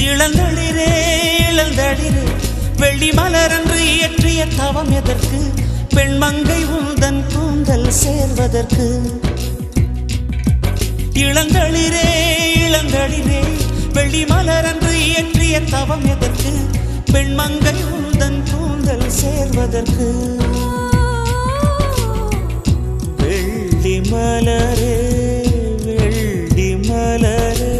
இளந்தளிரே இளந்தளிரே வெள்ளி மலரன்று இயற்றிய தவம் எதற்கு? பெண்மங்கை உந்தன் கூந்தல் சேர்வதற்கு. இளந்தளிரே இளந்தளிரே வெள்ளி மலரன்று இயற்றிய தவம் எதற்கு? பெண்மங்கை உந்தன் கூந்தல் சேர்வதற்கு. வெள்ளி மலரே வெள்ளி மலரே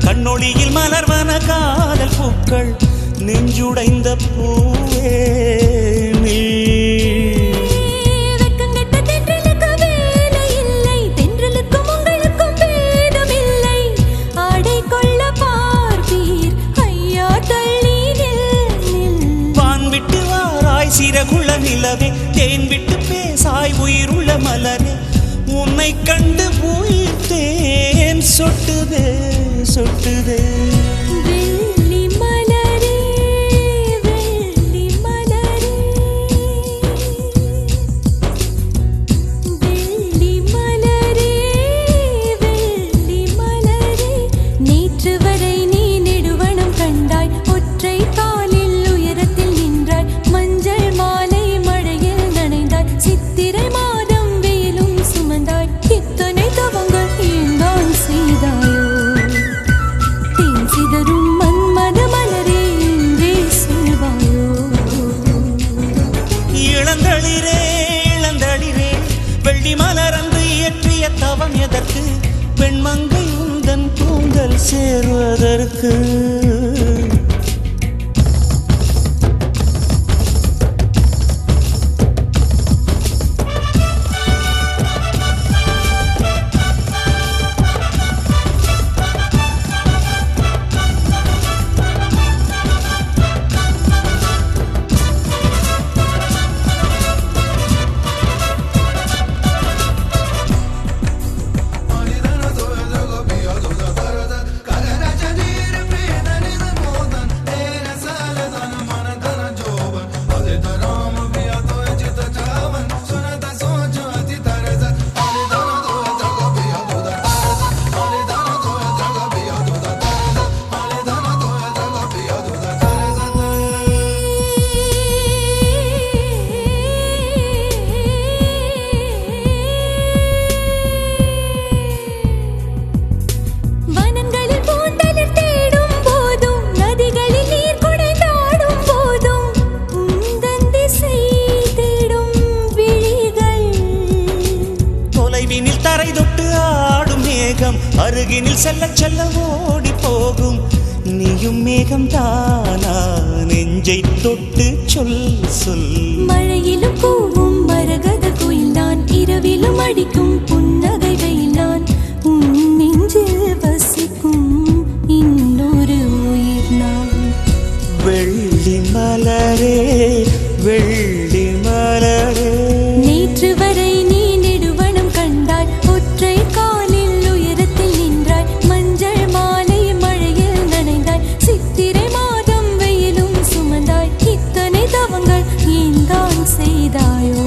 கண்ணொளியில் மலர்வன காதல் பூக்கள் நெஞ்சுடைந்த பூவே நீ. வெக்கங்கெட்ட தென்றலுக்கு வேலை இல்லை, தென்றலுக்கும் உங்களுக்கும் பேதமில்லை. ஆடை கொள்ள பார்ப்பீர் ஐயா தள்ளி நில். வான் விட்டு வாராய் சிறகுள்ள நிலவே, தேன் விட்டு பேசாய் உயிருள்ள மலரே. உன்னை கண்டு உயிர் தேன் சொட்டுதே சொட்டுதே. வெள்ளி மலரே வெள்ளி மலரே வெள்ளி மலரே வெள்ளி மலரே. நேற்று வரை நீ நெடுவனம் கண்டாய், ஒற்றை காலில் உயரத்தில் நின்றாய். மஞ்சள் மாலை மழையில் நனைந்தாய், சித்திரை மாதம் வெயிலும் சுமந்தாய். இத்தனை தவங்கள் ஏந்தான் செய்தாயோ? சிதறும் மன்மத மலரே என்றே சொல்வாயோ? இளந்தளிரே இளந்தளிரே வெள்ளி மலரன்று இயற்றிய தவம் எதற்கு? பெண்மங்கை உந்தன் கூந்தல் சேர்வதற்கு. தரை தொட்டு ஆடும் மேகம் அருகினில் செல்ல செல்ல ஓடி போகும். நீயும் மேகம் தானா நெஞ்சை தொட்டு சொல் சொல். மழையிலும் கூவும் மரகத குயில் நான், இரவிலும் அடிக்கும் புன்னகை வெயில் நான். உன் நெஞ்சில் வசிக்கும் இன்னொரு உயிர் நான். வெள்ளி மலரே வெள்ளி மலரே. நேற்று வரை நீ நெடுவனம் கண்டாய், ஒற்றை காலில் உயரத்தில் நின்றாய். மஞ்சள் மாலை மழையில் நனைந்தாய், சித்திரை மாதம் வெயிலும் சுமந்தாய். இத்தனை தவங்கள் ஏந்தான் செய்தாயோ?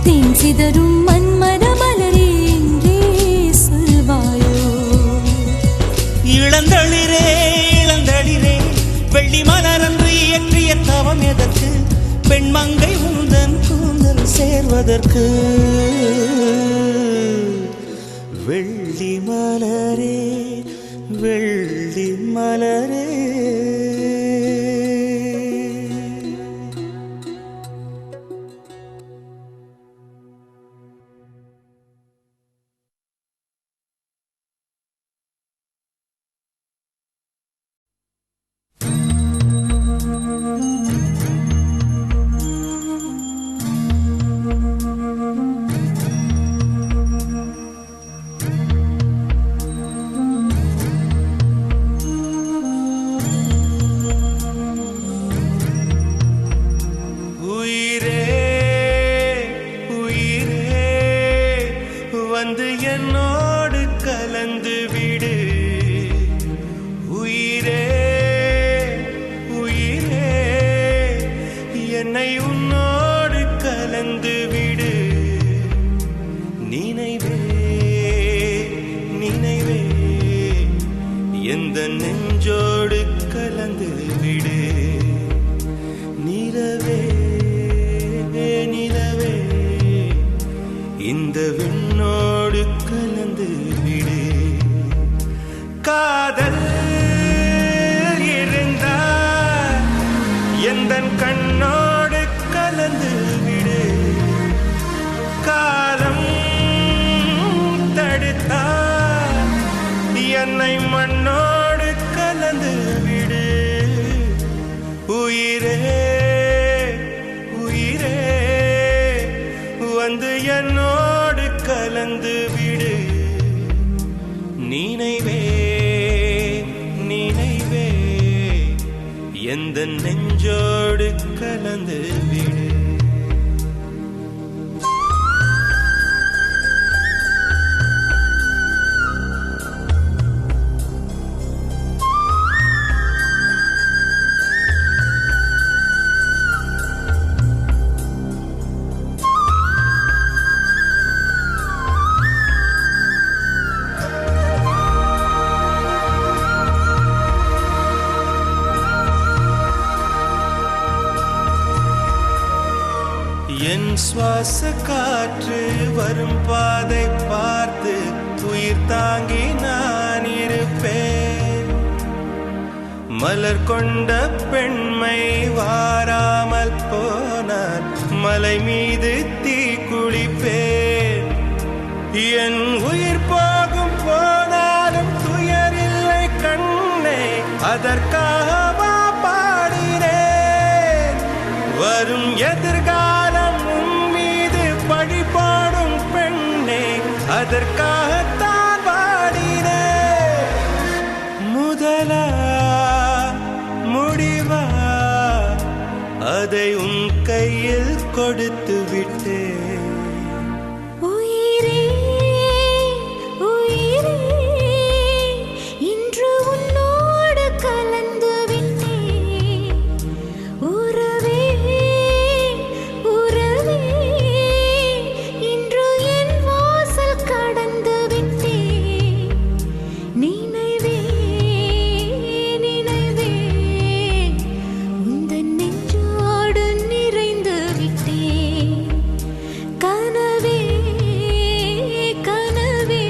தேன் சிதறும் மன்மத மலரே என்றே சொல்வாயோ? இளந்தளிரே இளந்தளிரே வெள்ளி மலரன்று இயற்றிய தவம் எதற்கு? பெண்மங்கை உந்தன் கூந்தல் சேர்வதற்கு. வெள்ளி மலரே வெள்ளி மலரே. என்னோடு கலந்து விடு உயிரே உயிரே என்னை உன்னோடு கலந்து விடு நினைவே நினைவே எந்த நெஞ்சோடு கலந்து விடு நிலவே நிலவே இந்த விண்ணோடு கலந்து விடு காதல் இருந்தால் எந்தன் கண்ணோடு கலந்து விடு காலம் தடுத்தால் என்னை மண்ணோடு கலந்து விடு உயிரே உயிரே வந்து என்னோடு கலந்து விடு நினைவே நினைவே எந்த நெஞ்சோடு கலந்து விடு என் சுவாச காற்று வரும் பாதை பார்த்து உயிர் தாங்கி நான் இருப்பேன் மலர் கொண்ட பெண்மை வாராமல் போனால் மலை மீது தீ குளிப்பேன் என் உயிர் போகும் போனாலும் துயரில்லை கண்ணே அதற்காக பாடினேன் வரும் எதிர்காலம் உன் மீது பழி போடும் பெண்ணே அதற்காகத்தான் பாடினேன் முதலா முடிவா அதை உன் கையில் கொடுத்து விட்டேன் உயிரே உயிரே இன்று உன்னோடு கலந்து விட்டேன் உறவே உறவே இன்று என் வாசல் கடந்து விட்டேன் நினைவே நினைவே உந்தன் நெஞ்சோடு நிறைந்து விட்டேன் கனவே கனவே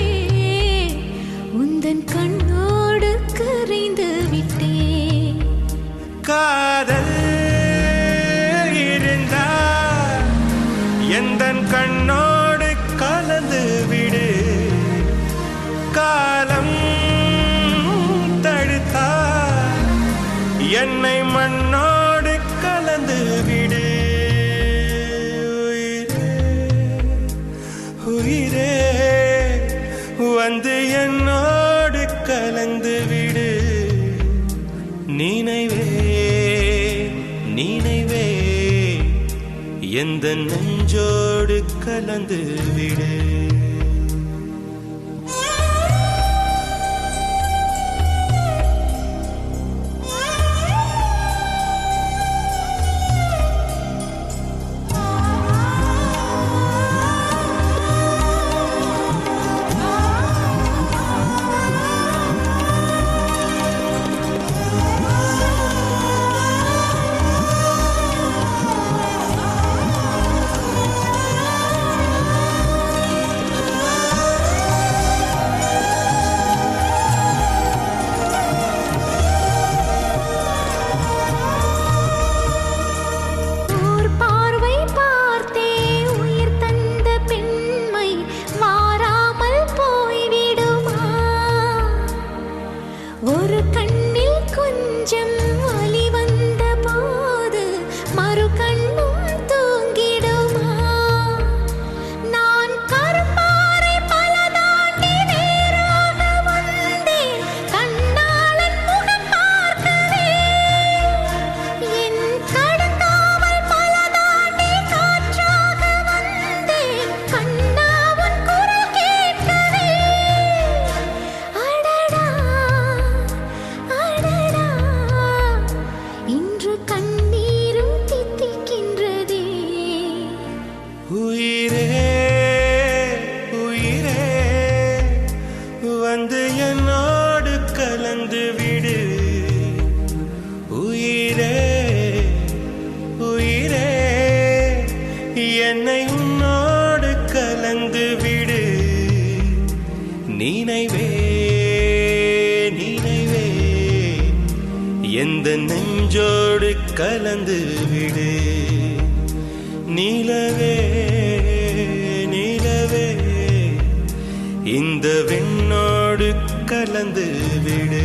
உந்தன் கண்ணோடு கரைந்து விட்டேன் காதல் இருந்தால் எந்தன் கண்ணோடு கலந்து விடு காலம் தடுத்தால் என்னை மண்ணோடு கலந்து விடு உயிரே உயிரே வந்து என்னோடு கலந்து விடு நினைவே நினைவே எந்த நெஞ்சோடு கலந்து விடு நினைவே நினைவே எந்த நெஞ்சோடு கலந்து விடு நிலவே நிலவே இந்த விண்ணோடு கலந்து விடு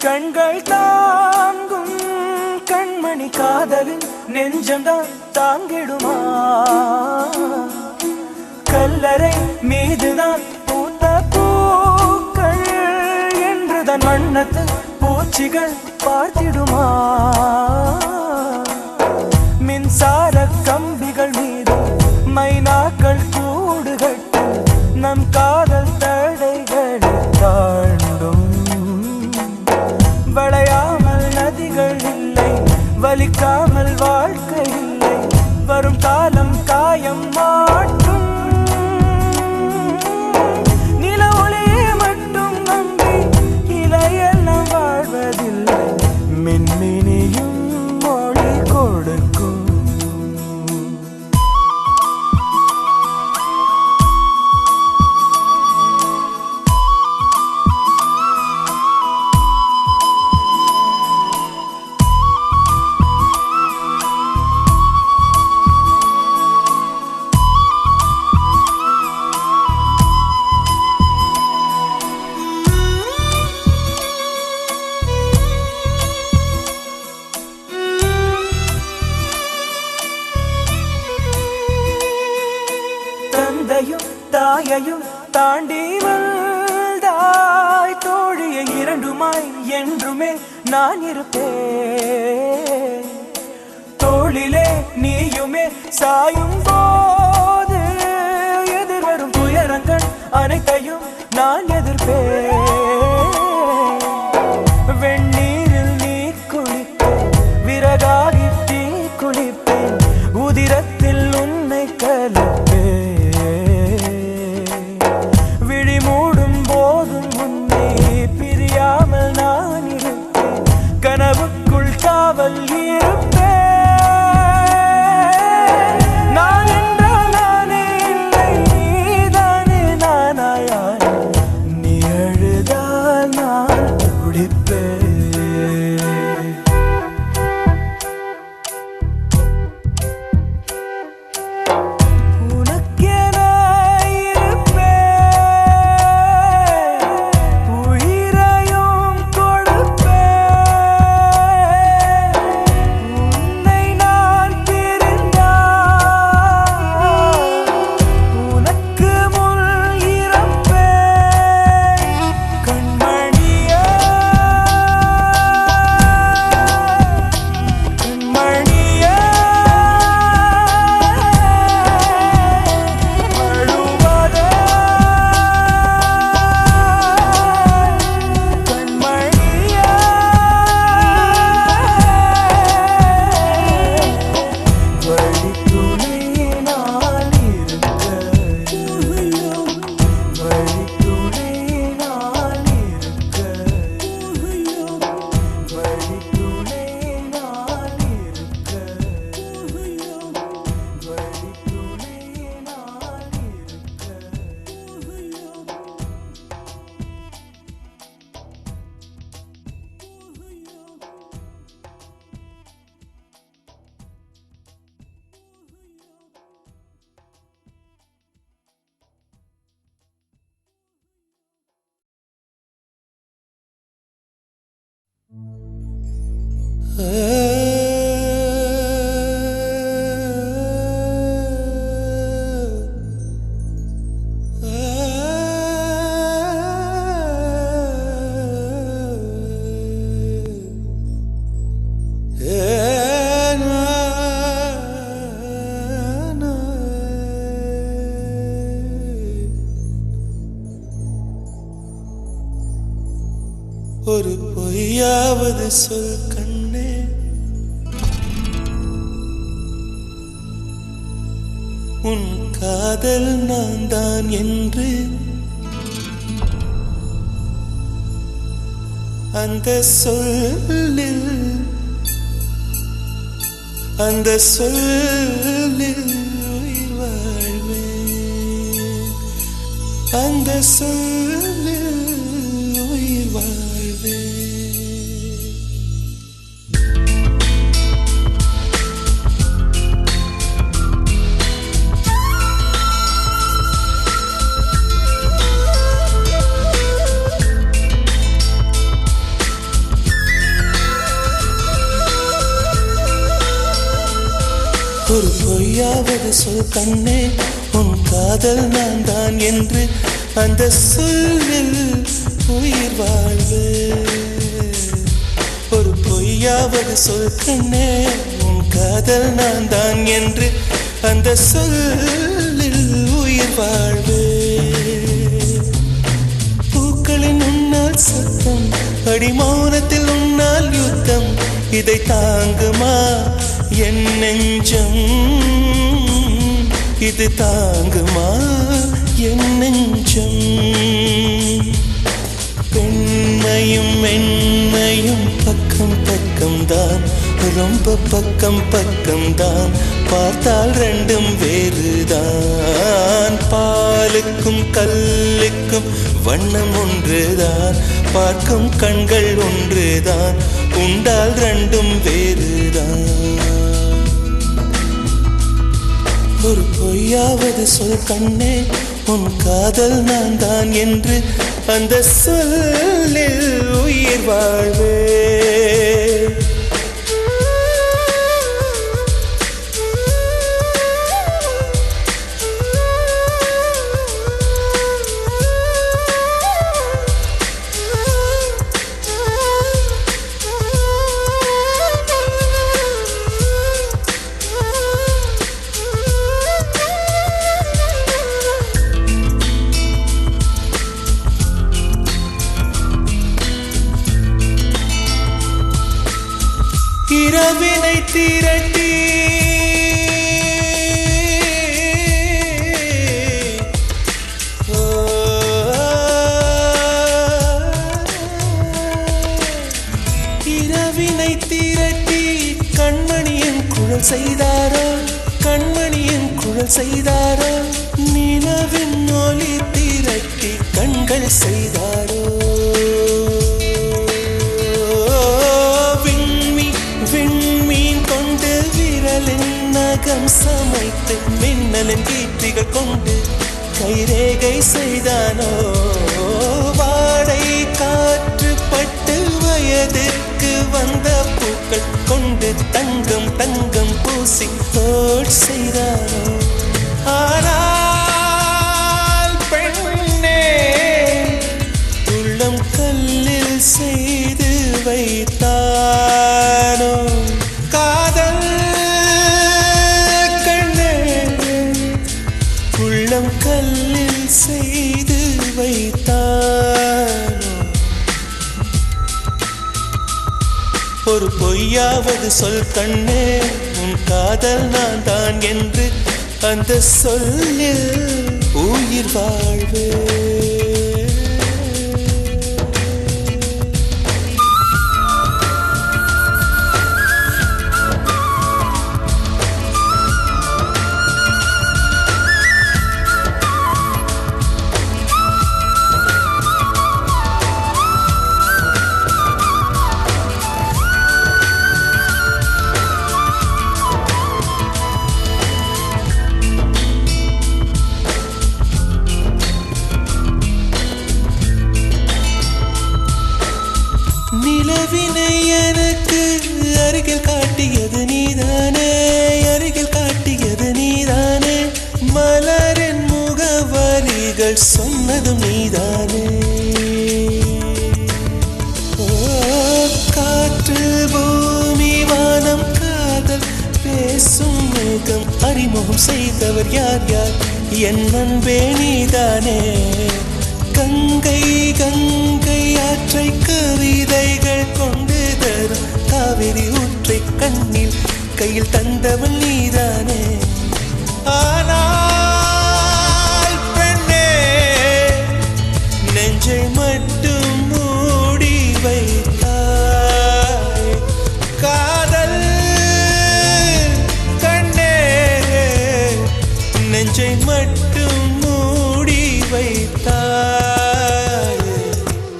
கண்கள் தாங்கும் கண்மணி காதலின் நெஞ்சம்தான் தாங்கிடுமா கல்லறை மீதுதான் பூத்த பூக்கள் என்றுதான் வண்ணத்து பூச்சிகள் பார்த்திடுமா மின்சார கம்பிகள் மீது மைனாக்கள் கூடு கட்டு நம் காதல் தடைகளை தாண்டும் வளையாமல் நதிகள் இல்லை வலிக்காமல் வாழ்க்கை இல்லை வரும் காலம் காயம் மாற்றும் நில ஒளியை மட்டும் நம்பி இலையெல்லாம் வாழ்வதில்லை மின்மினியும் மொழி கொடுக்கும் தந்தையும் தாயையும் தாண்டி வந்தாய் தோழியை இரண்டுமாய் என்றுமே நான் இருப்பேன் தோளிலே நீயுமே சாயும் போது எதிர்வரும் துயரங்கள் அனைத்தையும் நான் எதிர்ப்பேன் வெந்நீரில் நீ குளிப்பேன் விறகாகி தீ குளிப்பேன் உதிரத்தில் உன்னை கலப்பேன் விழி மூடும் போதும் உன்னை பிரியாமல் நான் இருப்பேன் கனவுக்குள் காவல் இருப்பேன் நான் என்றால் நானே இல்லை நீதானே நானாயாய் நீ அழுதால் நான் துடிப்பேன் ஒரு பொய்யாவது சொல் கண்ணே உன் காதல் நான் தான் என்று அந்த சொல்லில் உயிர் வாழ்வேன் அந்த சொல்லில் உயிர் வாழ்வேன் ஒரு பொய்யாவது சொல் கண்ணே உன் காதல் நான் தான் என்று அந்த சொல்லில் உயிர் வாழ்வே ஒரு பொய்யாவது சொல் கண்ணே உன் காதல் நான் தான் என்று அந்த சொல்லில் உயிர் வாழ்வே பூக்களின் உன்னால் சத்தம் அடிமௌனத்தில் உன்னால் யுத்தம் இதை தாங்குமா என் நெஞ்சம் இது தாங்குமா என் நெஞ்சம் பெண்மையும் மென்மையும் பக்கம் பக்கம்தான் ரொம்ப பக்கம் பக்கம்தான் பார்த்தால் ரெண்டும் வேறுதான் பாலுக்கும் கல்லுக்கும் வண்ணம் ஒன்றுதான் பார்க்கும் கண்கள் ஒன்றுதான் உண்டால் ரெண்டும் வேறுதான் ஒரு பொய்யாவது சொல் கண்ணே உன் காதல் நான் தான் என்று அந்த சொல்லில் உயிர் வாழ்வே திரட்டி இரவினை திரட்டி கண்மணியின் குழல் செய்தாரோ, கண்மணியின் குழல் செய்தாரோ, நிலவின் ஒளி திரட்டி கண்கள் செய்தாரோ. விண்மீன் கொண்டு விரலின் நகம் சமைத்து மின்னலின் கீற்றிகள் கொண்டு கைரேகை செய்தானோ. வாடை காற்று பட்டு வயதுக்கு வந்த பூக்கள் கொண்டு தங்கம் தங்கம் பூசி தோட் செய்தானோ. ஆனால் பெண்ணே உள்ளம் கல்லில் செய்து வைத்தானோ காதல் கண்ணே, உள்ளம் கல்லில் செய்து வைத்தானோ. ஒரு பொய்யாவது சொல் கண்ணே, உன் காதல் நான் தான் என்று அந்த சொல்லில் உயிர் வாழ்வே. நிலவினை எனக்கு அருகில் காட்டியது நீதானே, அருகில் காட்டியது நீதானே, மலரின் முகவரிகள் சொன்னதும் நீதானே. காற்று பூமி வானம் காதல் பேசும் மேகம் அறிமுகம் செய்தவர் யார் யார், என் அன்பே நீதானே. கங்கை கங்கை ஆற்றை கவிதைகள் கொண்டு தரும் காவிரி ஊற்றை கண்ணில் கையில் தந்தவன் நீதானே. ஆனால் பெண்ணே நெஞ்சை மட்டும் மூடி வைத்தாய் காதல் கண்ணே, நெஞ்சை மட்டும் மூடி வைத்தாய்.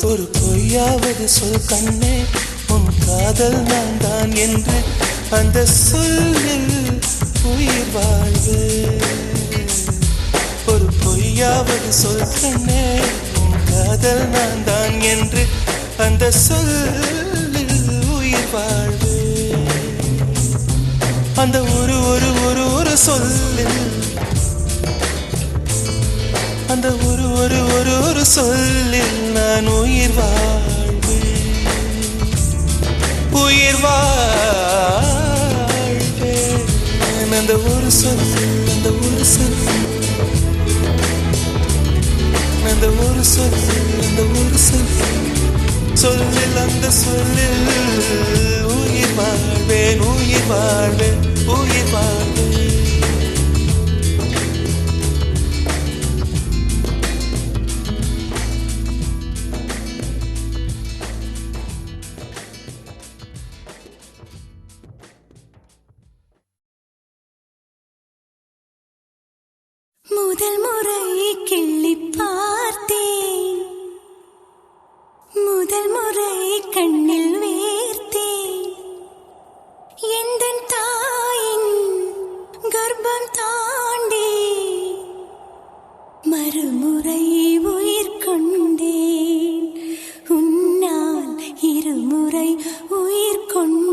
ஒரு பொய்யாவது சொல் கண்ணே, உன் காதல் நான் தான் என்று அந்த சொல்லில் உயிர் வாழ்வு. ஒரு பொய்யாவது சொல் கண்ணே, உன் காதல் நான் தான் என்று அந்த சொல்லில் உயிர் வாழ்வு. அந்த ஒரு ஒரு ஒரு ஒரு சொல்லில், அந்த ஒரு ஒரு ஒரு ஒரு சொல்லில் நான் உயிர் வாழ்வேன், உயிர் வாழ்வேன். அந்த ஒரு சொல், அந்த ஒரு சொல், அந்த ஒரு சொல், அந்த ஒரு சொல், சொல்லில் அந்த சொல்லில் உயிர் வாழ்வேன், உயிர் வாழ்வேன், உயிர் வாழ்வேன். முதல் முறை கிள்ளி பார்த்தேன், முதல் முறை கண்ணில் வேர்த்தேன், எந்தன் தாயின் கர்ப்பம் தாண்டி மறுமுறை உயிர் கொண்டேன், உன்னால் இருமுறை உயிர் கொண்டேன்.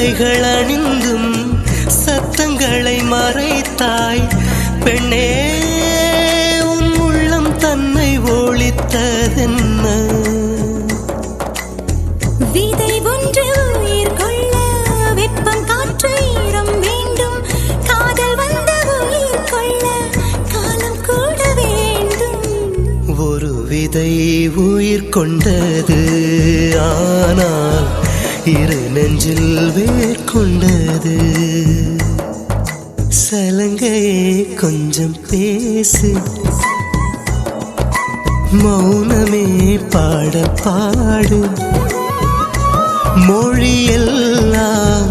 நகைகள் அணிந்தும் சத்தங்களை மறைத்தாய் பெண்ணே உன் உள்ளம் தன்னை ஒளித்ததென்ன விதை ஒன்று உயிர் கொள்ள வெப்பம் காற்று ஈரம் வேண்டும் காதல் வந்த உயிர் கொள்ள காலம் கூட வேண்டும் ஒரு விதை உயிர் கொண்டது ஆனால் இரு நெஞ்சில் வேர் கொண்டது சலங்கையே கொஞ்சம் பேசு மௌனமே பாடல் பாடு மொழியெல்லாம்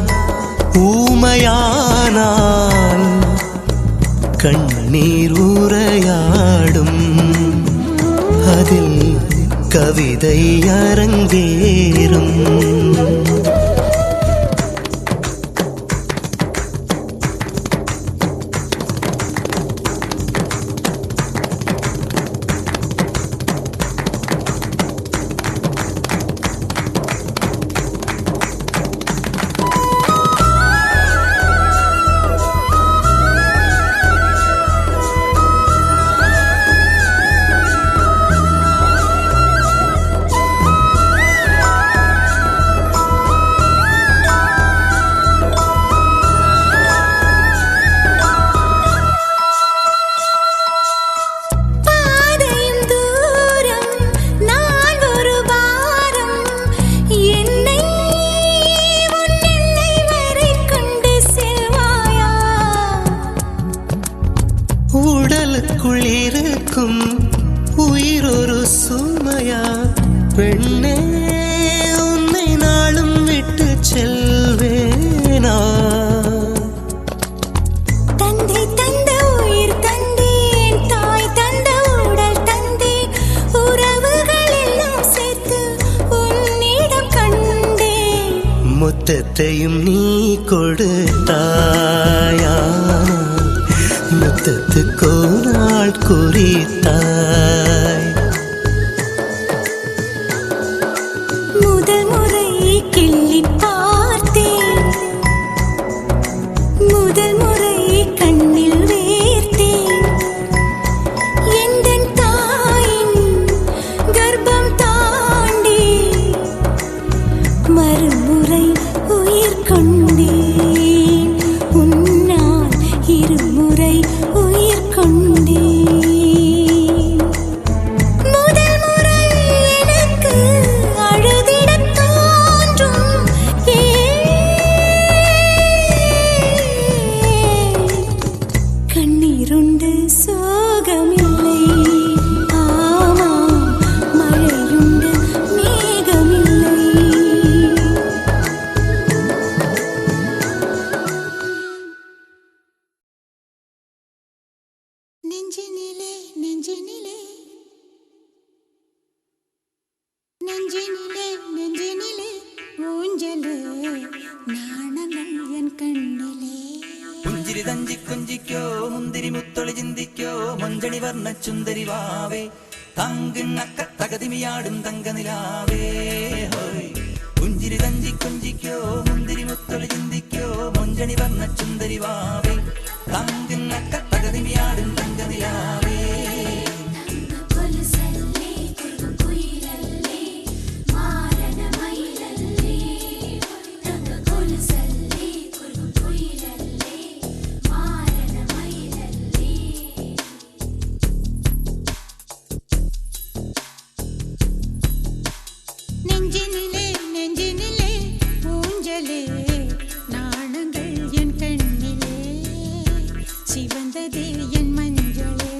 ஊமையானால் கண்ணீர் உரையாடும் அதில் கவிதை அரங்கேறும் உடலுக்குள் இருக்கும் உயிர் ஒரு சுமையா பெண்ணே உன்னை நாளும் விட்டு செல்வேனா தந்தை தந்த உயிர் தந்தேன் தாய் தந்த உடல் தந்தேன் உறவுகள் எல்லாம் சேர்த்து உன்னிடம் கண்டேன் முத்தத்தையும் நீ கொடுத்தாயா முத்தத்துக்கோ நாள் குறித்தாய் முதல் முறை கிள்ளி பார்த்தேன் முதல் முறை கண்ணில் வேர்த்தேன் எந்தன் தாயின் கர்ப்பம் தாண்டி மறுமுறை உயிர் கொண்டேன் உன்னால் இருமுறை உயிர் கொண்டேன் முதல் முறை எனக்கு அழுதிடத் தோன்றும் கண்ணீருண்டு சோகமில்லை ஆமாம் மழையுண்டு மேகமில்லை நெஞ்சினிலே நெஞ்சினிலே நெஞ்சினிலே நெஞ்சினிலே ஊஞ்சலே நாணங்கள் என் கண்ணிலே പുഞ്ചിരി തഞ്ചി കുഞ്ചിക്കോ മുന്തിരി മുത്തൊളി ചിന്തിക്കോ മഞ്ചണി വർണ്ണ ചുന്ദരി വാവേ തങ്കിണ്ണക്ക തകതിമിയാടും തങ്കനിലാവേ ഹോയ് പുഞ്ചിരി തഞ്ചി കുഞ്ചിക്കോ മുന്തിരി മുത്തൊളി ചിന്തിക്കോ മഞ്ചണി വർണ്ണ ചുന്ദരി വാവേ തങ്കിണ്ണക്ക തകതിമിയാടും തങ്കനിലാവേ நெஞ்சினிலே நெஞ்சினிலே ஊஞ்சலே நாணங்கள் என் கண்ணிலே சிவந்ததே என் மஞ்சளே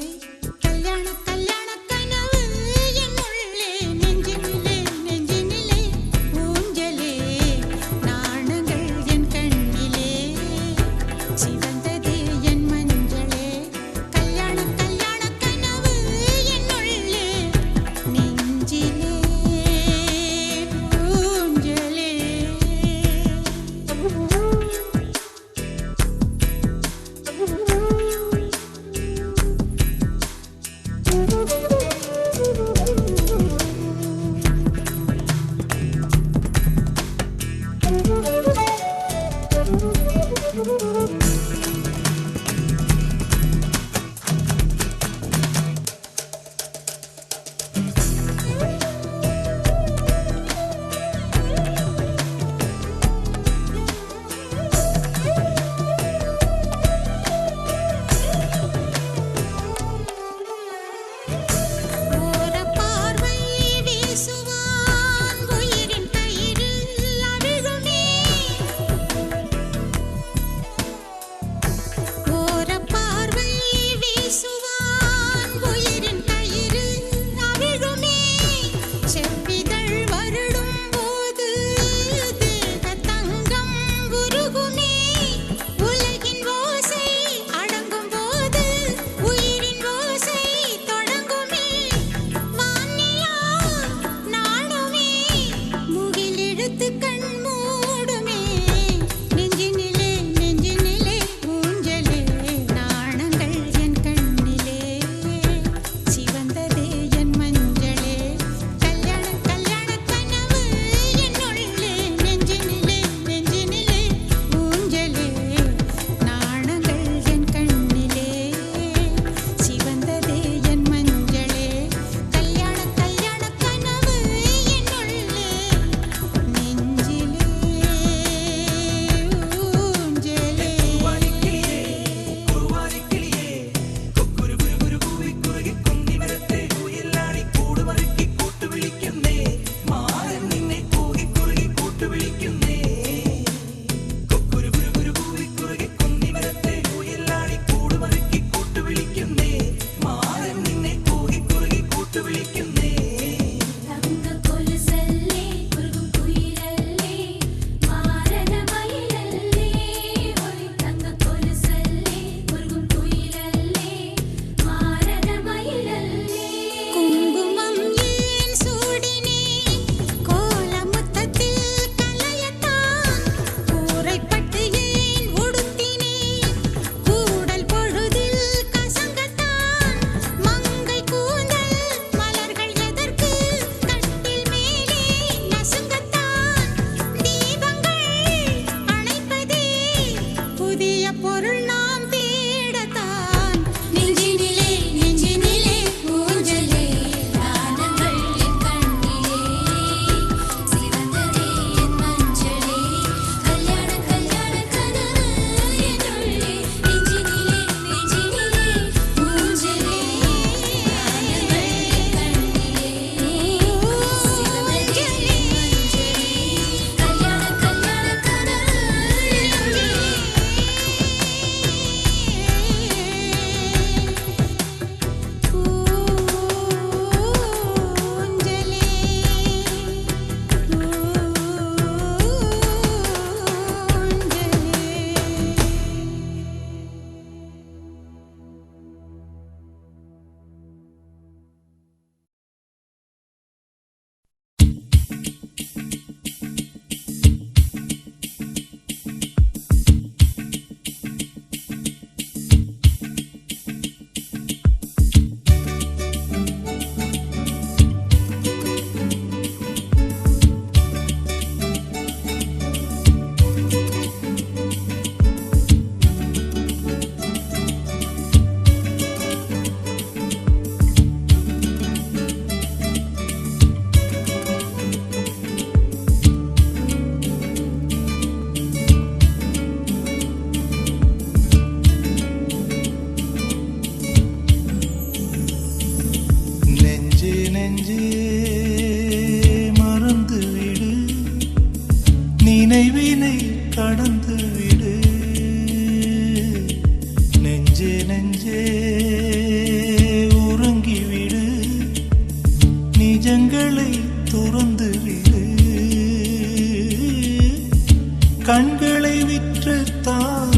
கண்களை விற்றுத்தான்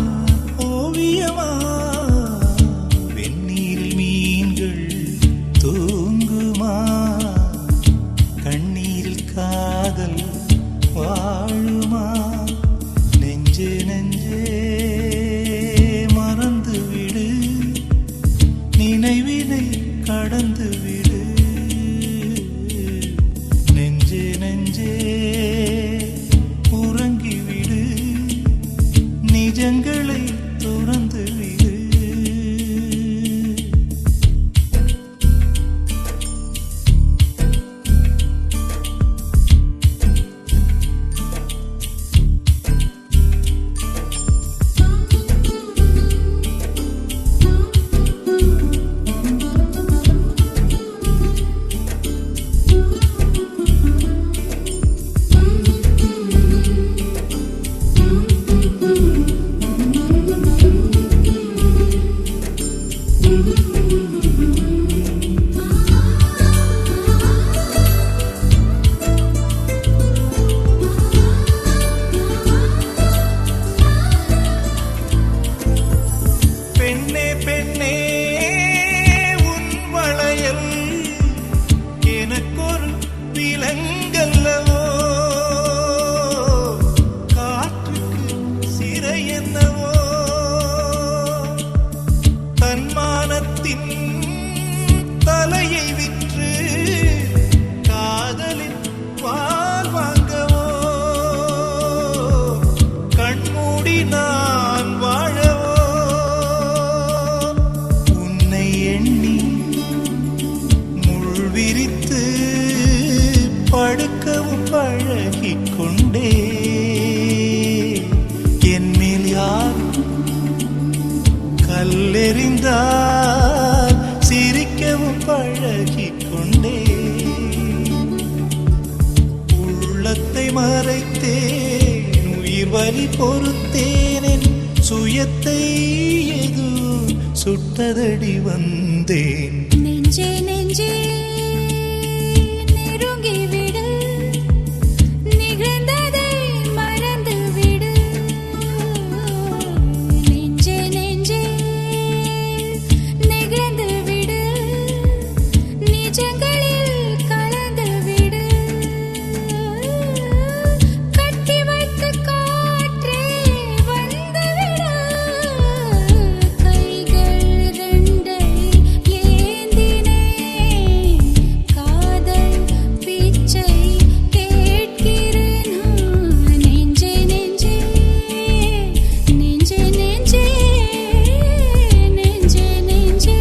ஓவியமா வெந்நீரில் மீன்கள் தூங்குமா கண்ணீரில் காதல் வாழுமா நெஞ்சே நெஞ்சே மறந்து விடு நினைவினை கடந்து விடு நெஞ்சே நெஞ்சே உறங்கிவிடு நிஜங்களை துறந்து விடு பெண்ணே பெண்ணே உன் வளையல் எனக்கொரு விலங்கல்லவோ காற்றுக்கு சிறை என்னவோ தன்மானத்தின் தலையை விற்று காதலின் பால் வாங்கவோ கண்மூடி நான் வாழவோ உன்னை எண்ணி முள் விரித்து படுக்கவும் பழகிக் கொண்டே என் மேல் யார் கல்லெறிந்தால் சிரிக்கவும் பழகிக் கொண்டே உள்ளத்தை மறைத்தேன் உயிர் வலி பொறுத்தேன் சுயத்தை எது சுட்டதடி வந்தேன் நெஞ்சே நெஞ்சே நெருங்கி விடு நிகழ்ந்ததை மறந்து விடு நெஞ்சே நெஞ்சே நிகழ்ந்து விடு நிஜங்களில் கலந்து விடு கட்டி வைத்த காற்றே வந்து விடு கைகள் ரெண்டை ஏந்தினே காதல் பிச்சை கேட்கிறேன் நெஞ்சே நெஞ்சே நெஞ்சே நெஞ்சே நெஞ்சே நெஞ்சே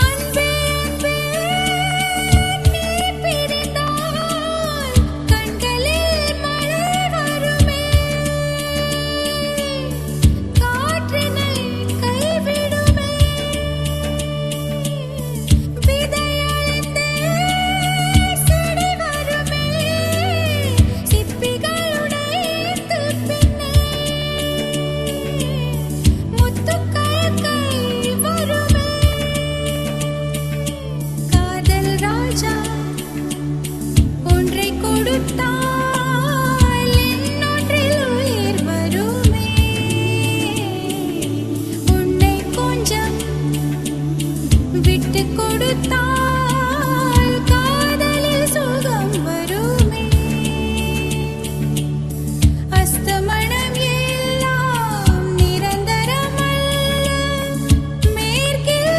அன்பே அன்பே நீ பிரிந்தால் கண்களில் மழை வருமே காற்றினை கைவிடுமே விதையழிந்தே செடி வருமே சிப்பிகளுடைத்து பின்னே முத்துக்கள் கை வருமே காதல் ராஜா ஒன்றை கொடுத்தால் இன்னொன்றில் உயிர் வருமே உன்னை கொஞ்சம் விட்டு கொடுத்தால் காதலில் சுகம் வருமே அஸ்தமனம் எல்லாம் நிரந்தரமல்ல மேற்கில்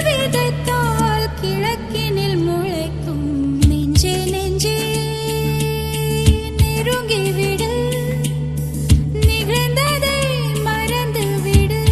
விதைத்தால் கிழக்கினில் முளைக்கும் நெஞ்சே நெஞ்சே நெருங்கி விடு நிகழ்ந்ததை மறந்து விடு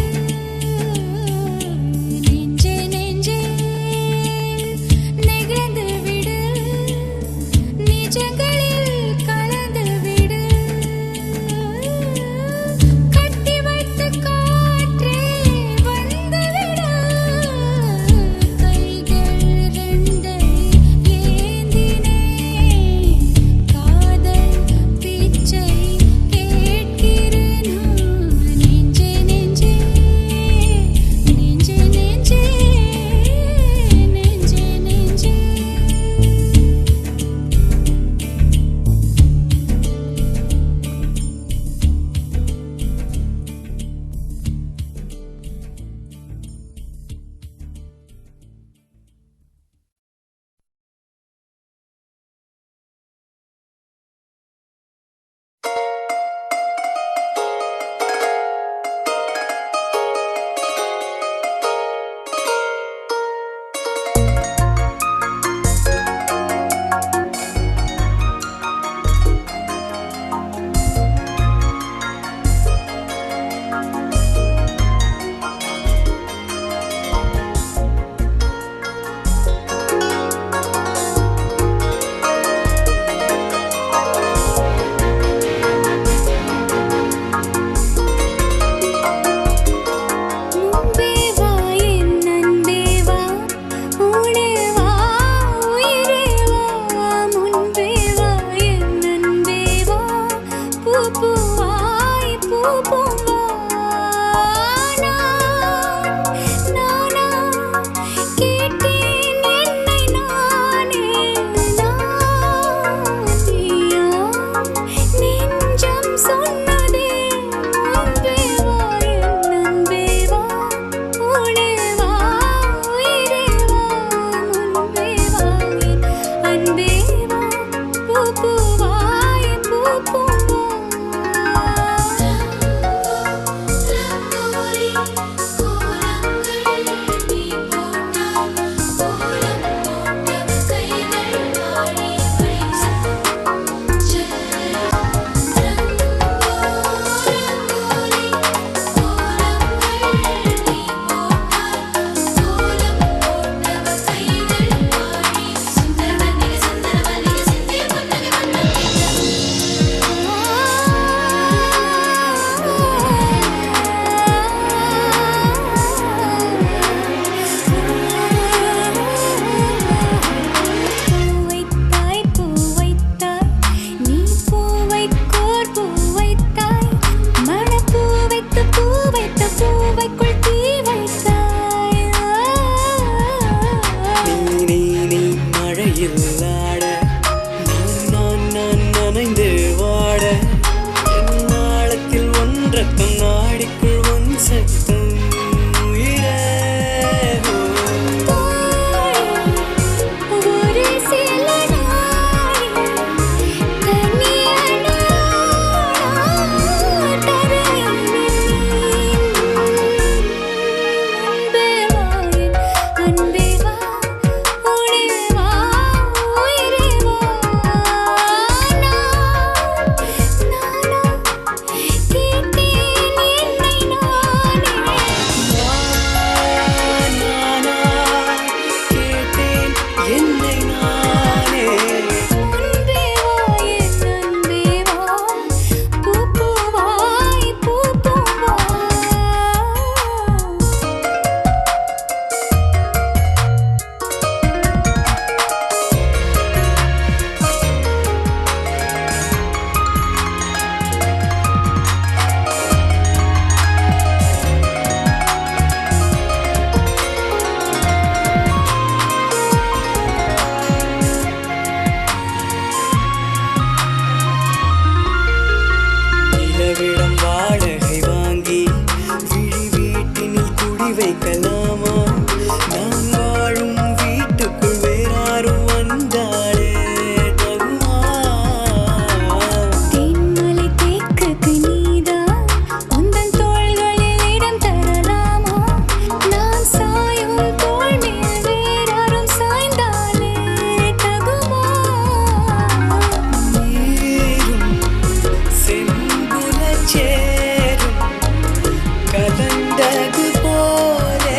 கலந்தது போலே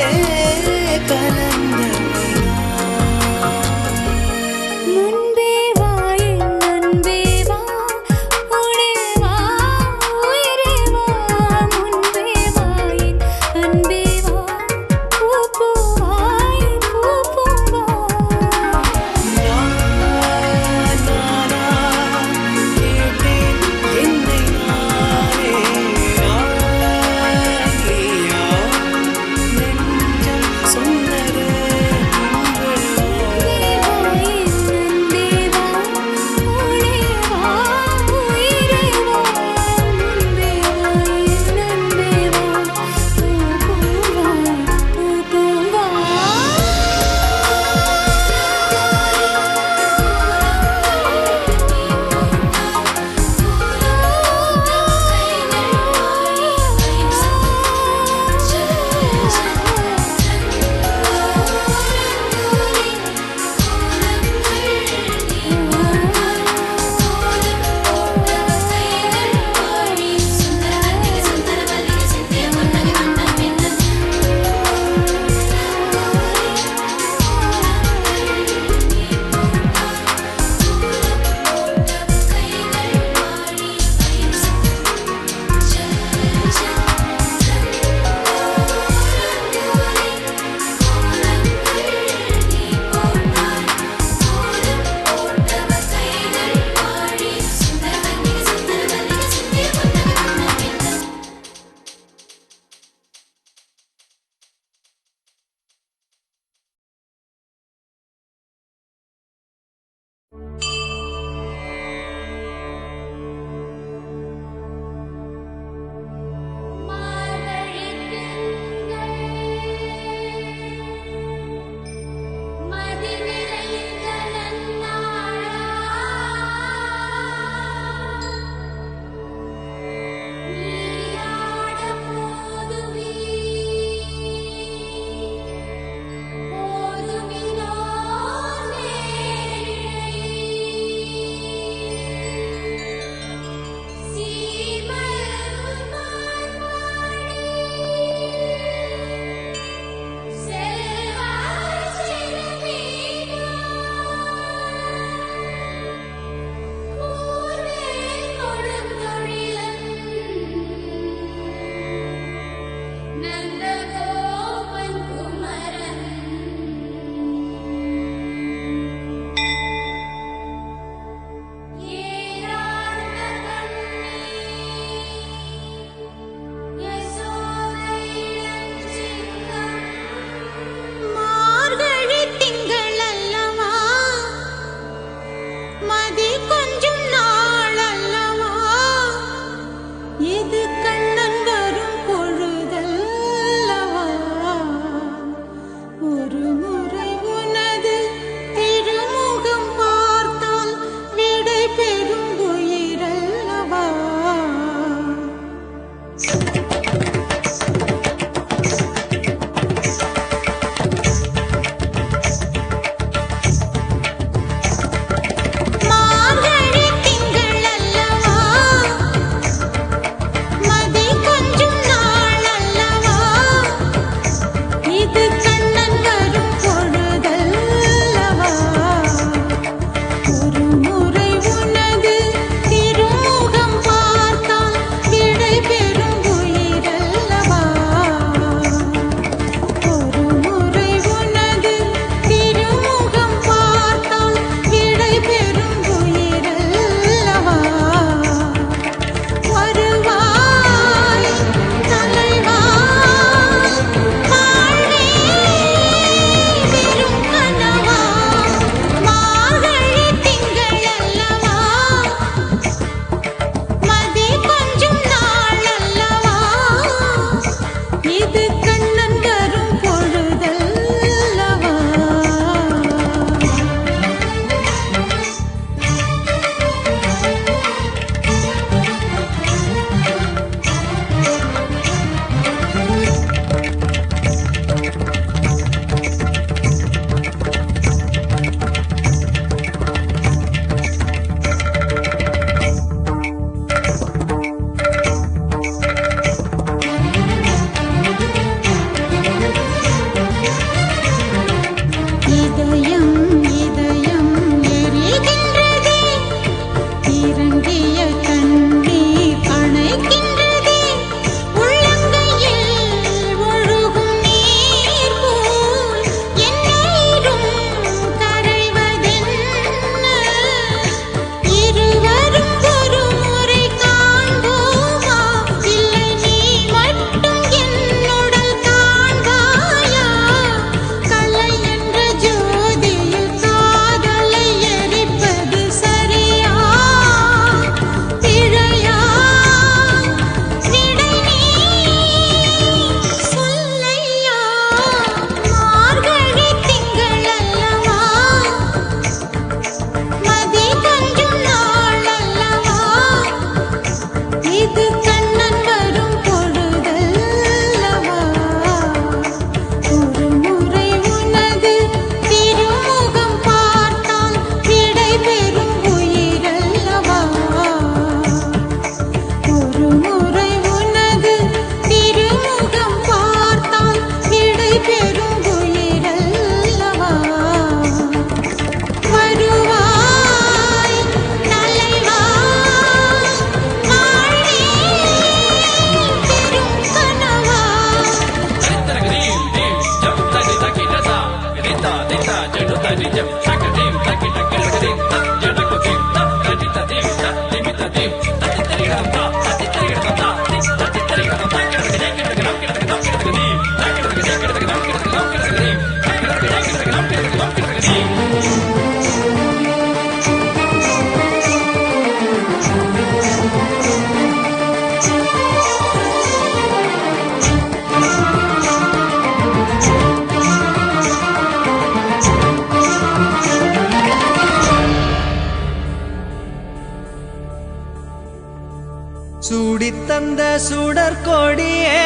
வந்த சுடற்கொடியே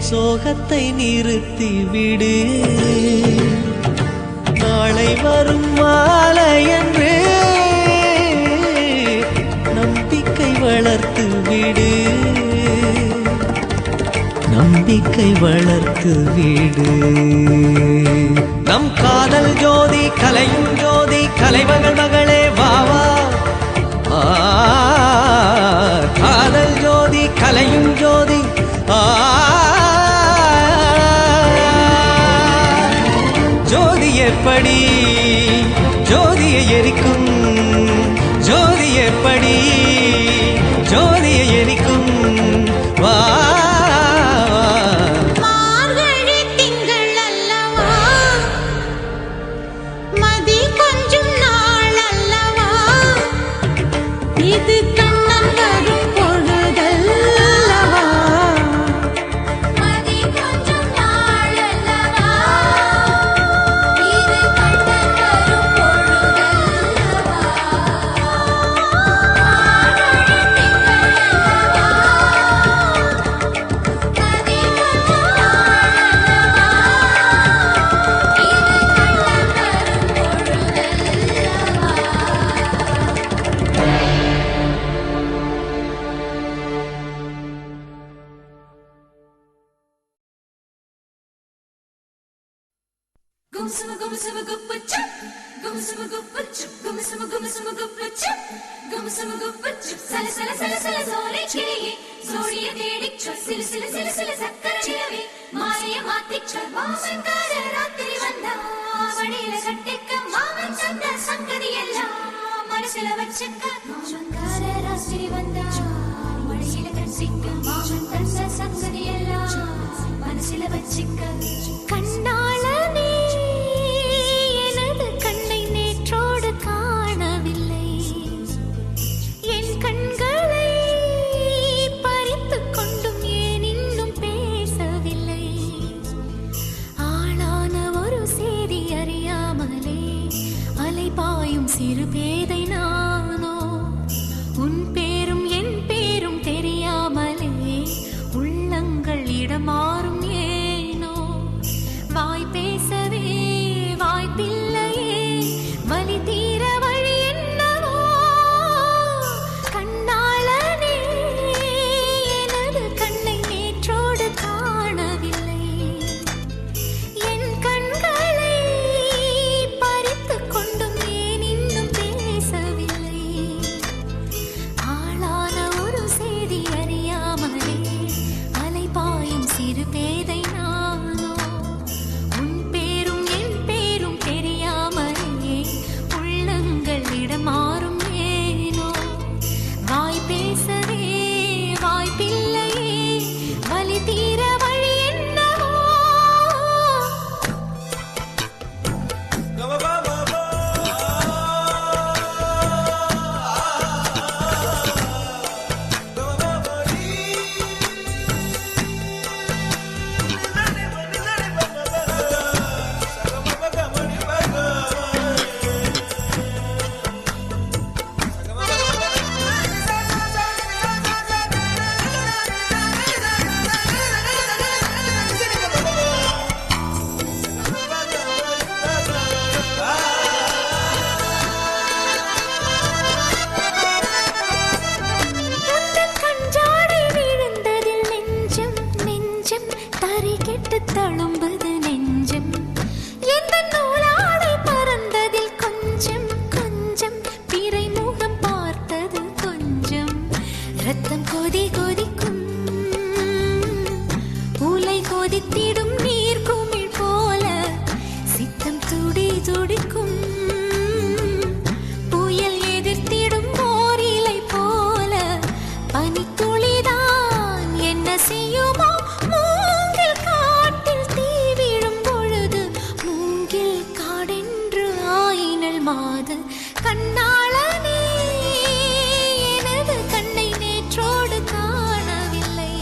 சோகத்தை நிறுத்தி விடு நாளை வரும் மாலை என்று நம்பிக்கை வளர்த்து விடு நம்பிக்கை வளர்த்து விடு நம் காதல் ஜோதி கலையும் ஜோதி கலைமகள் மகளே வாவா காதல் ஜோதி கலையும் ஜோதி ஜோதி எப்படி ஜோதியை எரிக்கும் ஜோதி எப்படி ஜோதியை எரிக்கும் வா மார்கழி திங்கள் அல்லவா மதி கொஞ்சம் நாள் அல்லவா இது கண்ணன் வரும் பொழுதல்லவா மதி கொஞ்சம் நாள் அல்லவா இது கண்ணன் வரும் பொழுதல்லவா மார்கழி திங்கள் கண்ணாளனே எனது கண்ணை நேற்றோடு காணவில்லை என் கண்களை பறித்துக் கொண்டும் ஏன் இன்னும் பேசவில்லை ஆளான ஒரு செய்தி அறியாமலே அலைபாயும் சிறு பேதை நானோ உன் பேரும் என் பேரும் தெரியாமலே உள்ளங்கள் இடமாறும் ஏனோ வாய் பேசவே வாய்ப்பில்லையே வலி தீர வழி என்னவோ கண்ணாளனே எனது கண்ணை நேற்றோடு காணவில்லை என் கண்களை பறித்துக் கொண்டும் ஏன் இன்னும் பேசவில்லை ஆளான ஒரு செய்தி அறியாமலே அலைபாயும் சிறு பேதை நானோ உன் பேரும் என் பேரும் தெரியாமலே உள்ளங்கள் இடமாறும் ஏனோ வாய் பேசவே வாய்ப்பில்லையே வலி தீர வழி என்னவோ உந்தன் கஞ்சாடை விழுந்ததில் நெஞ்சம் நெஞ்சம் தரை கெட்டு தழும்புது நெஞ்சம் எந்த நூலாடை பறந்ததில் கொஞ்சம் கொஞ்சம் பிறை முகம் பார்த்தது கொஞ்சம் ரத்தம் கொதி கொதிக்கும் உலை கொதித்திடும் நீர் குமிழ் போல சித்தம் துடி துடிக்கும் புயல் எதிர்த்திடும் ஓரிலை போல பனித்துளிதான் என்ன செய்யுமோ மூங்கில் காட்டில் தீ விழும் பொழுது மூங்கில் காடென்று ஆயினல் மாது கண்ணாளனே எனது கண்ணை நேற்றோடு காணவில்லை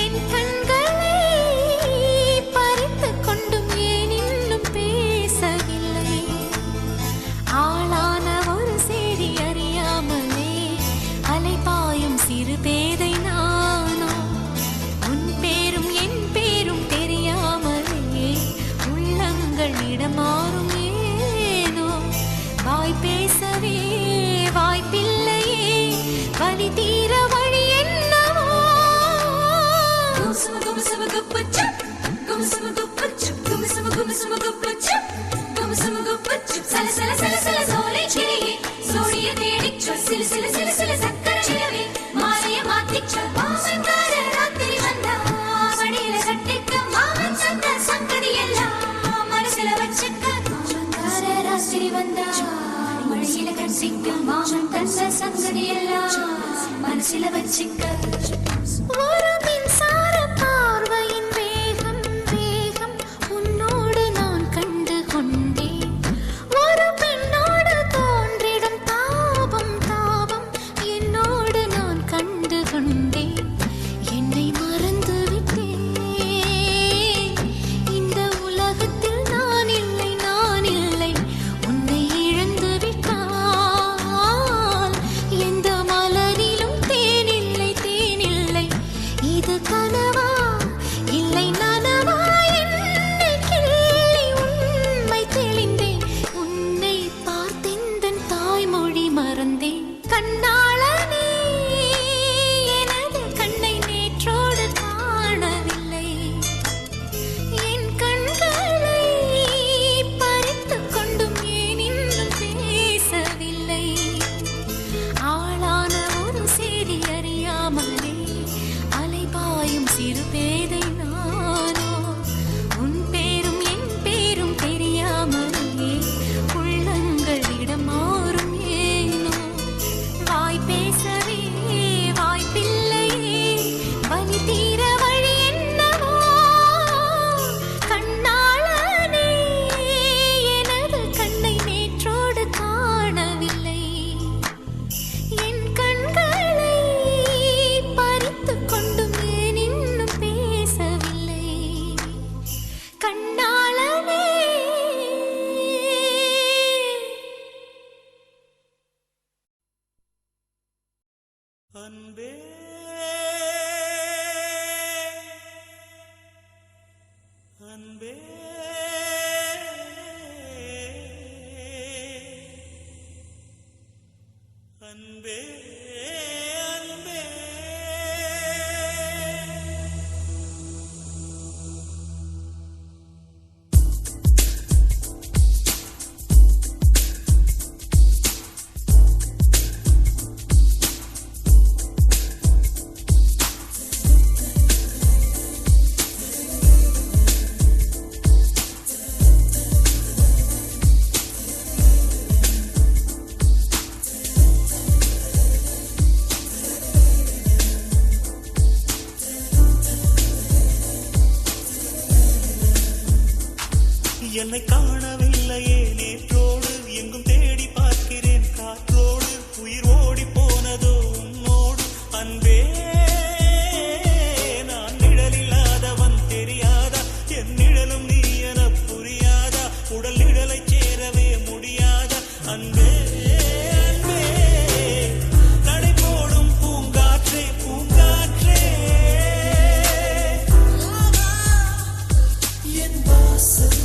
என் கண்களை வச்ச மாமன்கார ராத்திரி வந்தா மடியில கட்டிக்க மாமன் தந்த சங்கதி எல்லாம் மனசுல வச்சுக்க மாமன்கார ராத்திரி வந்தா மடியில கட்டிக்க மாமன் தந்த சங்கதி எல்லாம் மனசுல வச்சுக்க ஒரு மின்சார பார்வையின் வேகம் வேகம் உன்னோடு நான் கண்டு கொண்டேன் ஒரு பெண்ணோடு தோன்றிடும் தாபம் தாபம் என்னோடு நான் கண்டு கொண்டேன் என்னை மறந்து விட்டேன் இந்த உலகத்தில் நான் இல்லை உன்னை இழந்து விட்டால் எந்த மலரிலும் தேனில்லை இது கனவா இல்லை நனவா என்னை கிள்ளி உண்மை தெளிந்தேன் உன்னை பார்த்தெந்தன் தாய்மொழி மறந்தேன் கண்ணாளனே எனது கண்ணை நேற்றோடு காணவில்லை என் கண்களை பறித்துக் கொண்டும் ஏன் இன்னும் பேசவில்லை ஆளான ஒரு செய்தி அறியாமலே அலைபாயும் சிறு பேதை நானோ உன் பேரும் என் பேரும் தெரியாமலே உள்ளங்கள் இடம் மாறும் ஏனோ வாய் பேசவே வாய்ப்பில்லையே வலி தீர வழி என்னவோ கண்ணாளனே எனது கண்ணை நேற்றோடு காணவில்லை என் கண்களை பறித்துக் கொண்டும் ஏன் இன்னும் பேசவில்லை கண்ணாளனே அன்பே அன்பே அன்பே அன்பே என்னை காணவில்லையே நேற்றோடு எங்கும் தேடி பார்க்கிறேன் காற்றோடு உயிர் ஓடி போனதோ உன்னோடு அன்பே நான் நிழலில்லாதவன் தெரியாதா என் நிழலும் நீ என புரியாதா உடல் நிழலை சேரவே முடியாதா அன்பே அன்பே நடை போடும் பூங்காற்றே பூங்காற்றே என் வாசல்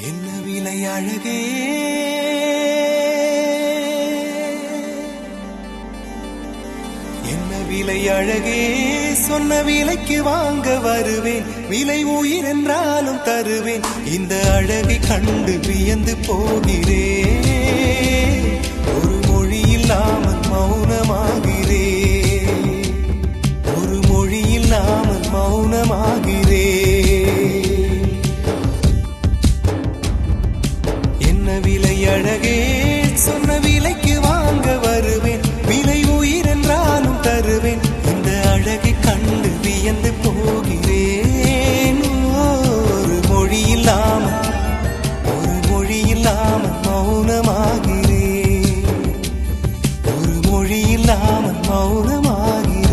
என்ன விலை அழகே என்ன விலை அழகே சொன்ன விலைக்கு வாங்க வருவேன் விலை உயிர் என்றாலும் தருவேன் இந்த அழகை கண்டு வியந்து போகிறேன் ஒரு மொழி இல்லாமல் மௌனமாகிறேன் ஒரு மொழி இல்லாமல் மௌனமாகிறேன் என்ன விலை அழகே சொன்ன விலைக்கு வாங்க வருவேன் விலை உயிர் என்றாலும் தருவேன் இந்த அழகை கண்டு வியந்து போகிறேன் ஒரு மொழி இல்லாமல் மௌனமாகிறேன் ஒரு மொழி இல்லாமல் மௌனமாகிறேன்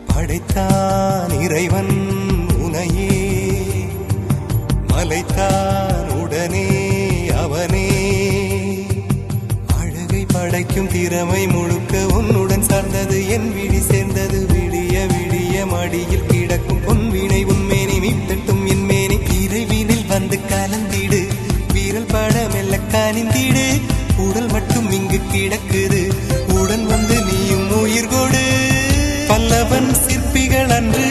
படைத்தான் இறைவன் உனையே மலைத்தான் உடனே அவனே அழகை படைக்கும் திறமை முழுக்க உன்னுடன் சார்ந்தது என் விழி சேர்ந்தது விடிய விடிய மடியில் கிடக்கும் பொன்வினை உன்மேனி மீட்டட்டும் என் மேனி இறைவினில் வந்து கலந்திடு வீரல் பட மெல்ல கனிந்திடு உடல் மட்டும் இங்கு கிடக்குது உடன் வந்து நீயும் உயிர் கொடு பல்லவன் சிற்பிகள் அன்று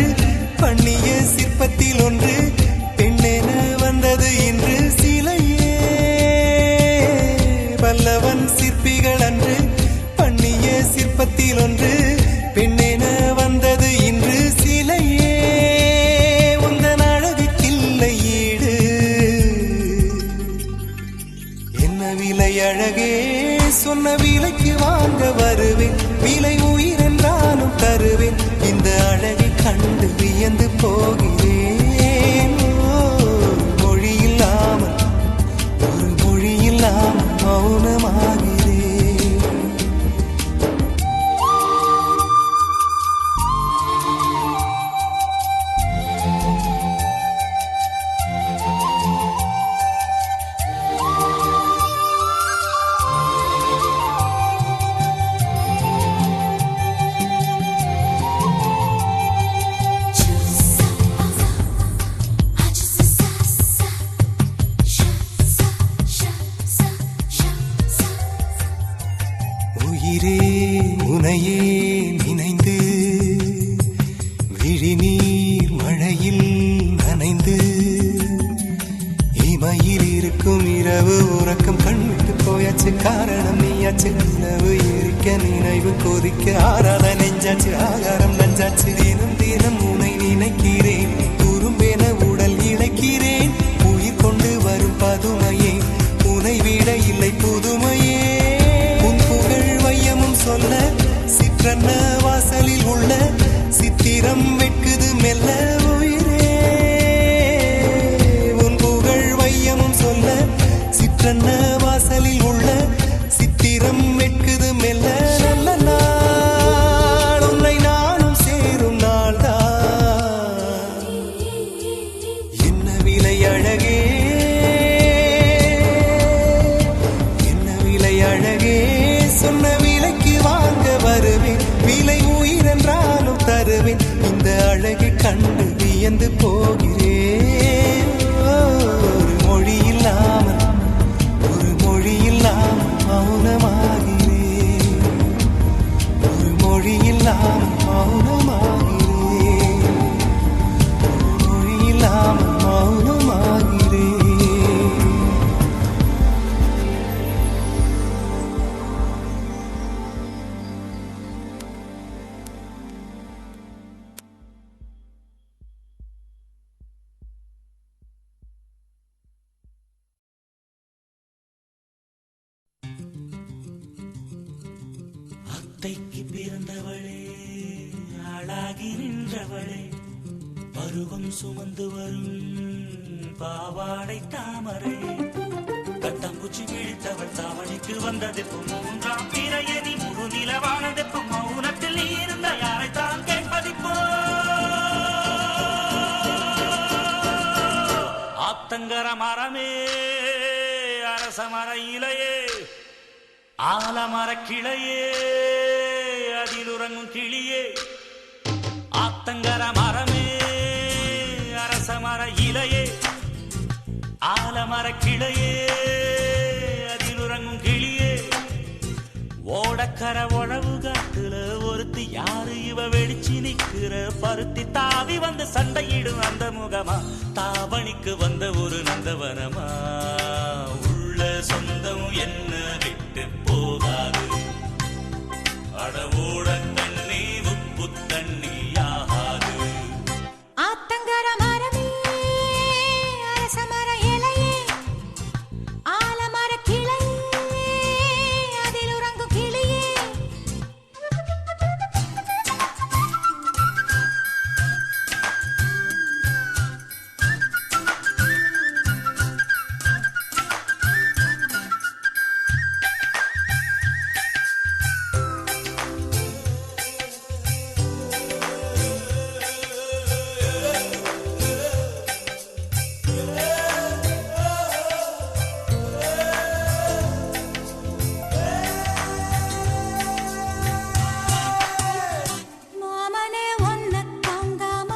பண்ணிய சிற்பத்தில் ஒன்று பெண்ணென வந்தது இன்று சிலையே பல்லவன் சிற்பிகள் அன்று பண்ணிய சிற்பத்தில் ஒன்று பெண்ணென வந்தது இன்று சிலையே உந்தன் அழகுக்கில்லை ஈடு என்ன விலை அழகே சொன்ன விலைக்கு வாங்க வருவேன் விலை உயிர் என்றாலும் தருவேன் இந்த அழகை கண்டு வியந்து போகிறேன் மொழி இல்லாமல் மௌனமாகிறேன் உயிரே உனையே நினைந்து விழிநீர் மழையில் நனைந்து இமையில் இருக்கும் இரவு உறக்கம் கண்விட்டு போயாச்சு காரணம் நீயாச்சு நிலவு எரிக்க நினைவு கொதிக்க ஆறாத நெஞ்சாச்சு ஆகாரம் நஞ்சாச்சு தினம் தினம் உனை நினைக்கிறேன் குறும்பென உடல் இழைக்கிறேன் உயிர் கொண்டு வரும் பதுமையே உனை விட இல்லை புதுமையே சொல்ல சிற்றன்ன வாசலில் உள்ள சித்திரம் வெட்குது மெல்ல உயிரே உன் புகழ் வையமும் சொல்ல சிற்றன்ன வாசலில் உள்ள சித்திரம் வெட்குது மெல்ல நல்ல நாள் உன்னை நானும் சேரும் நாள்தான் என்ன விலை அழகே என்ன விலை அழகே சொன்ன விலைக்கு வாங்க வருவேன் விலை உயிர் என்றாலும் தருவேன் இந்த அழகை கண்டு வியந்து போகிறேன் ஒரு மொழி இல்லாமல் மௌனமாகி ஒத்தைக்கு பிறந்தவளே ஆளாகி நின்றவளே பருவம் சுமந்து வரும் பாவாடை தாமரை கட்டம்பூச்சி கிழித்தவள் தாவணிக்கு வந்ததெப்பும் மூன்றாம் பிறையதி முழு நிலவானதெப்பும் மௌனத்தில் நீ இருந்த யாரைத்தான் கேட்பதிப்போ ஆத்தங்கர மரமே அரச மர இலையே ஆலமர கிளையே அதில் உறங்கும் கிளியே ஆத்தங்கர மரமே அரச மர இலையே ஆலமர கிளையே அதில் உறங்கும் கிளியே ஓடக்கர உழவு காட்டுல ஒருத்தி யாரு இவ வெடிச்சு நிக்கிற பருத்தி தாவி வந்து சண்டையிடும் அந்த முகமா தாவணிக்கு வந்த ஒரு நந்தவனமா உள்ள சொந்தம் என்ன விட்டு போகாது அடவோட தண்ணி உப்பு தண்ணி ஆகாது ஆத்தங்கர மரமே அரச மர இலையே ஆலமர கிளையே அதில் உறங்கும் கிளியே மாமனே ஒன்ன தாங்காம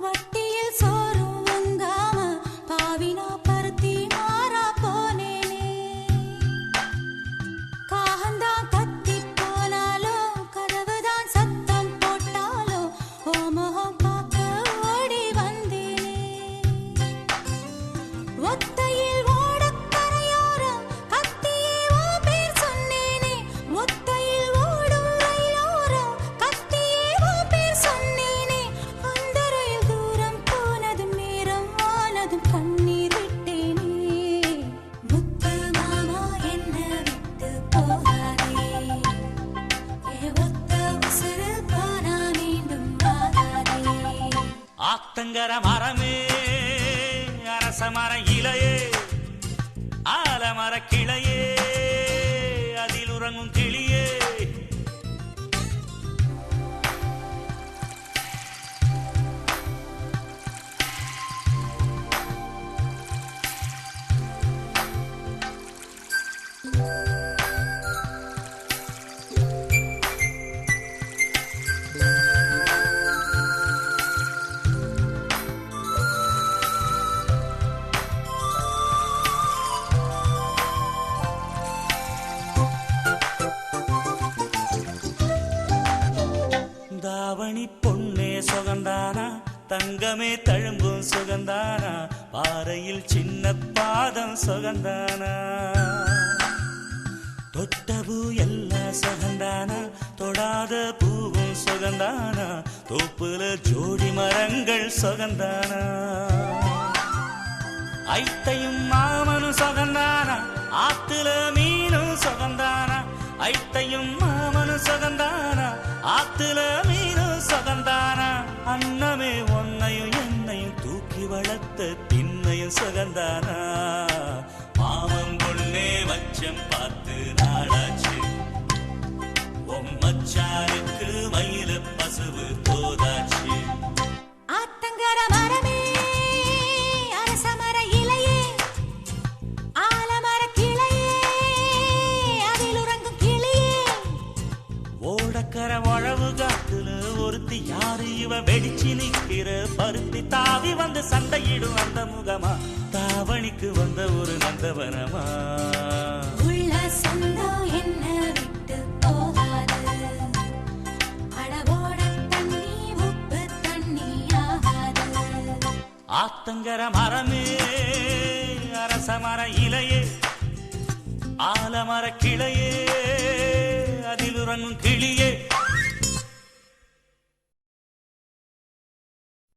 வட்டியில் சோறும் உங்காம பாவினா பருத்தி மாறா போனேனே காகந்தான் கத்தி போனாலும் கதவுதான் சத்தம் போட்டாலும் ஓ முகம் பார்க்க ஓடி வந்தேனே ஒத்தையில் ஓடக்கரையோரம் கத்தியே ஓ பேர் சொன்னேனே ஒத்தையில் ஓடும் ரயிலோரம் கத்தியே ஓ பேர் சொன்னேனே அந்த ரயில் தூரம் போனதும் நேரம் ஆனதும் கண்ணீர் விட்டேனே முத்து மாமா என்ன விட்டு போகாதே ஏ ஒத்த உசுறு போனா மீண்டும் வாராதே ஆத்தங்கர மரமே அரச மர இலையே ஆலமர கிளையே அதில் உறங்கும் கிளியே தாவணி பொன்னே சுகந்தானா தங்கமே தழும்பும் சுகந்தானா பாறையில் சின்ன பாதம் சுகந்தானா தொட்டபூ எல்லாம் சுகந்தானா தொடாத பூவும் சுகந்தானா தோப்புல ஜோடி மரங்கள் சுகந்தானா ஐத்தையும் மாமனும் சுகந்தானா ஆத்துல மீனும் சுகந்தானா ஐத்தையும் மாமனும் சுகந்தானா ஆத்துல மீனும் சுகந்தானா அன்னமே ஒன்னையும் என்னையும் தூக்கி வளர்த்த திண்ணையும் சுகந்தானா மாமன் பொண்ணே மச்சம் பார்த்து நாளாச்சு மச்சானுக்கு மயில பசுவு போதாச்சு ஆத்தங்கர மரமே அரச மர இலையே ஆலமர கிளையே அதில் உறங்கும் கிளியே ஓடக்கர உழவு காத்துல ஒருத்தி யாரு இவ வெடிச்சு நிக்கிற பருத்தி தாவி வந்து சண்டையிடும் அந்த முகமா தாவணிக்கு வந்த ஒரு நந்தவனமா உள்ள சொந்தம் என்ன விட்டு போகாது அடவோட தண்ணி உப்பு தண்ணி ஆகாது ஆத்தங்கர மரமே அரச மர இலையே ஆலமர கிளையே அதில் உறங்கும் கிளியே